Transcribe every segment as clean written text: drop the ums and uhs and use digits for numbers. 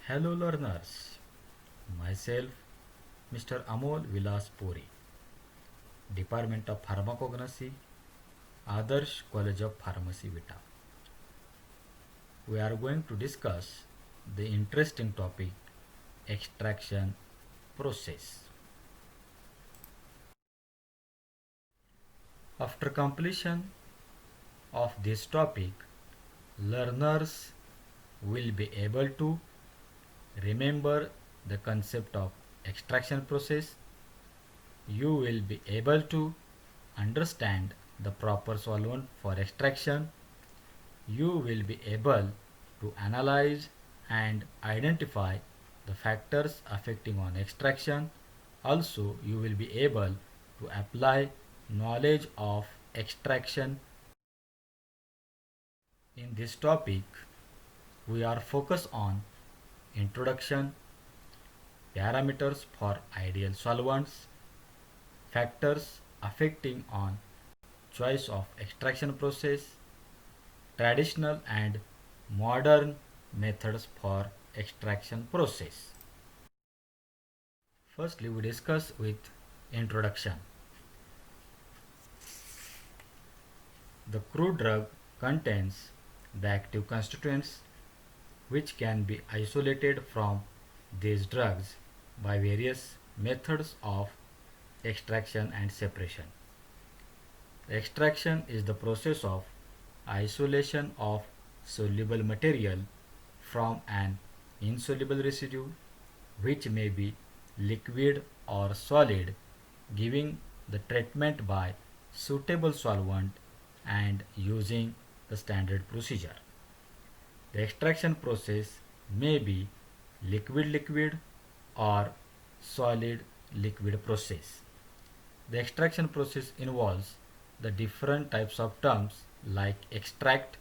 Hello learners, myself Mr. Amol Vilas Puri, Department of Pharmacognosy, Adarsh College of Pharmacy Vita. We are going to discuss the interesting topic extraction process. After completion of this topic, learners will be able to remember the concept of extraction process. You will be able to understand the proper solvent for extraction. You will be able to analyze and identify the factors affecting on extraction. Also, you will be able to apply knowledge of extraction. In this topic, we are focused on introduction, parameters for ideal solvents, factors affecting on choice of extraction process, traditional and modern methods for extraction process. Firstly, we discuss with introduction. The crude drug contains the active constituents which can be isolated from these drugs by various methods of extraction and separation. Extraction is the process of isolation of soluble material from an insoluble residue which may be liquid or solid, giving the treatment by suitable solvent and using the standard procedure. The extraction process may be liquid-liquid or solid-liquid process. The extraction process involves the different types of terms like extract,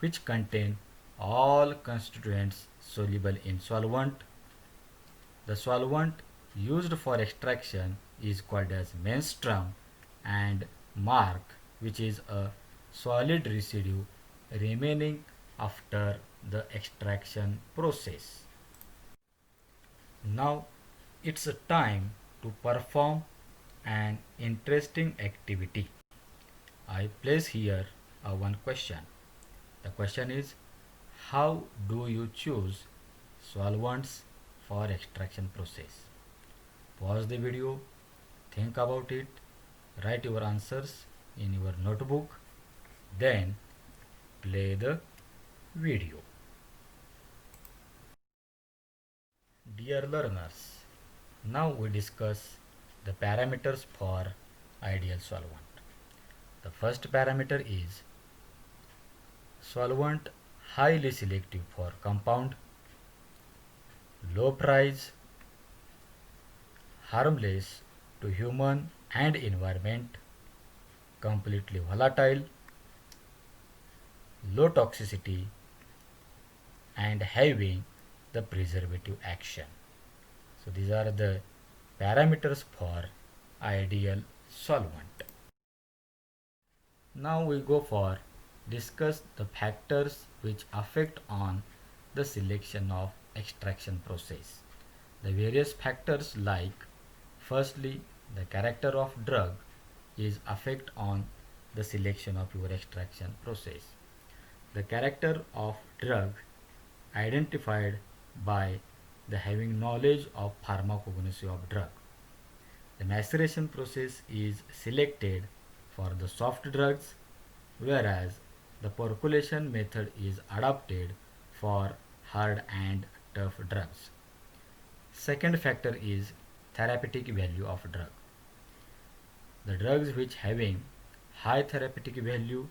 which contain all constituents soluble in solvent. The solvent used for extraction is called as menstruum, and mark, which is a solid residue remaining after the extraction process. Now it's a time to perform an interesting activity. I place here one question. The question is, how do you choose solvents for extraction process? Pause the video, think about it, write your answers in your notebook, then play the video. Dear learners, now we discuss the parameters for ideal solvent. The first parameter is solvent highly selective for compound, low price, harmless to human and environment, completely volatile, low toxicity, and having the preservative action. So these are the parameters for ideal solvent. Now we go for discuss the factors which affect on the selection of extraction process. The various factors like firstly the character of drug is affect on the selection of your extraction process. The character of drug identified by the having knowledge of pharmacognosy of drug. The maceration process is selected for the soft drugs, whereas the percolation method is adopted for hard and tough drugs. Second factor is therapeutic value of drug. The drugs which having high therapeutic value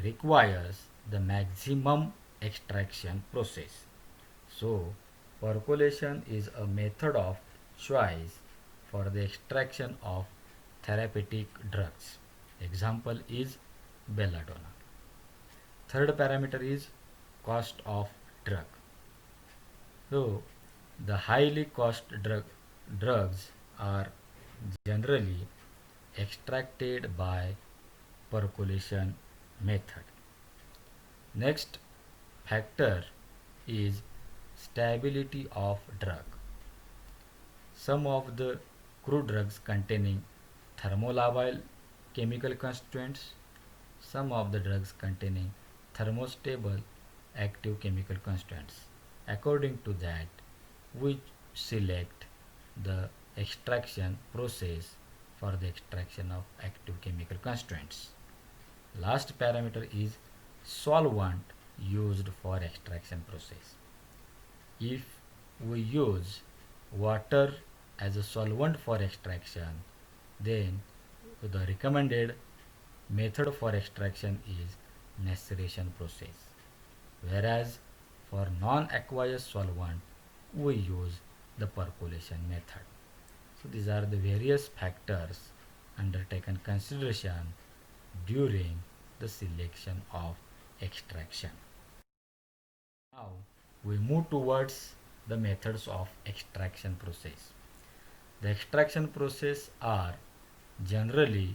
requires the maximum extraction process. So, percolation is a method of choice for the extraction of therapeutic drugs. Example is belladonna. Third parameter is cost of drug. So, the highly cost drugs are generally extracted by percolation method. Next factor is Stability of drug. Some of the crude drugs containing thermolabile chemical constituents, some of the drugs containing thermostable active chemical constituents. According to that, we select the extraction process for the extraction of active chemical constituents. Last parameter is solvent used for extraction process. If we use water as a solvent for extraction, then the recommended method for extraction is maceration process. Whereas for non-aqueous solvent, we use the percolation method. So these are the various factors undertaken consideration during the selection of extraction. Now we move towards the methods of extraction process. The extraction process are generally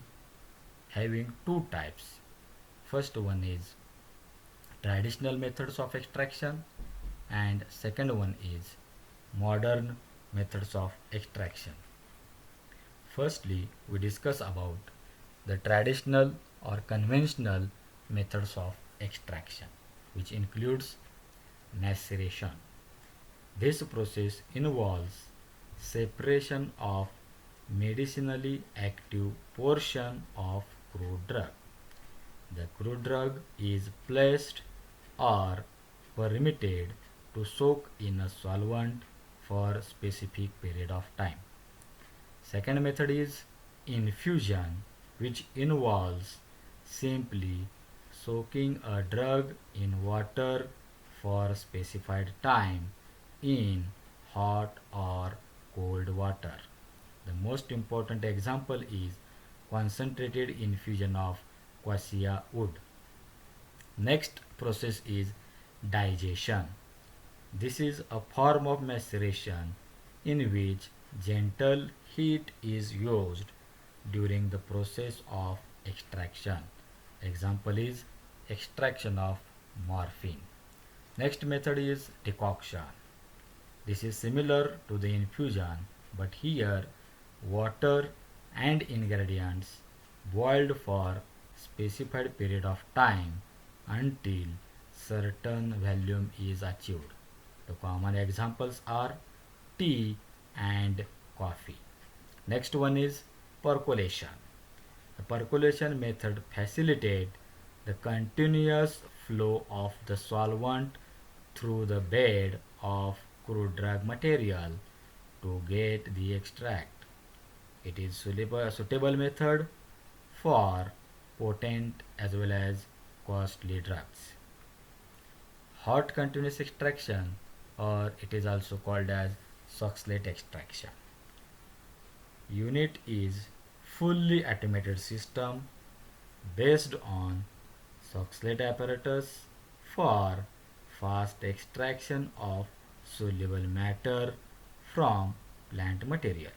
having two types. First one is traditional methods of extraction and second one is modern methods of extraction. Firstly, we discuss about the traditional or conventional methods of extraction, which includes maceration. This process involves separation of medicinally active portion of crude drug. The crude drug is placed or permitted to soak in a solvent for a specific period of time. Second method is infusion, which involves simply soaking a drug in water for a specified time in hot or cold water. The most important example is concentrated infusion of quassia wood. Next process is digestion. This is a form of maceration in which gentle heat is used during the process of extraction. Example is extraction of morphine. Next method is decoction. This is similar to the infusion, but here water and ingredients boiled for specified period of time until certain volume is achieved. The common examples are tea and coffee. Next one is percolation. The percolation method facilitates the continuous flow of the solvent through the bed of crude drug material to get the extract. It is suitable method for potent as well as costly drugs. Hot continuous extraction, or it is also called as Soxhlet extraction. Unit is fully automated system based on Soxhlet apparatus for fast extraction of soluble matter from plant material.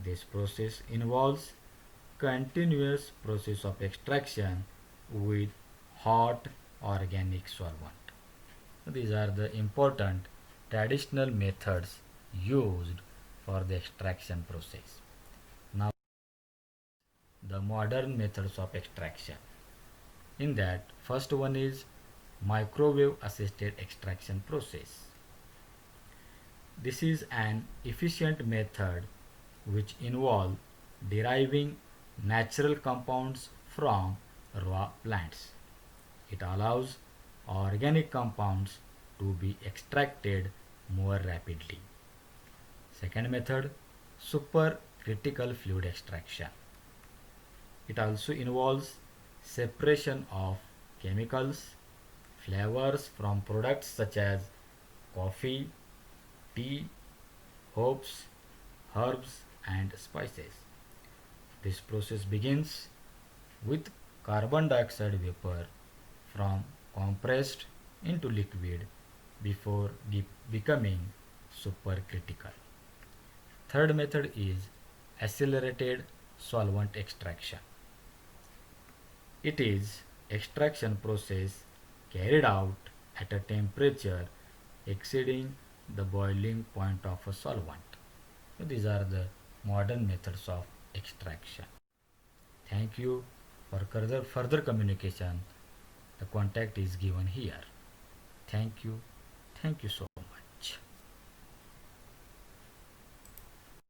This process involves continuous process of extraction with hot organic solvent. These are the important traditional methods used for the extraction process. Now, the modern methods of extraction. In that, first one is microwave assisted extraction process. This is an efficient method which involves deriving natural compounds from raw plants. It allows organic compounds to be extracted more rapidly. Second method, supercritical fluid extraction. It also involves separation of chemicals, flavors from products such as coffee, tea, hops, herbs, and spices. This process begins with carbon dioxide vapor from compressed into liquid before becoming supercritical. Third method is accelerated solvent extraction. It is extraction process carried out at a temperature exceeding the boiling point of a solvent. So these are the modern methods of extraction. Thank you. For further communication, the contact is given here. Thank you. Thank you so much.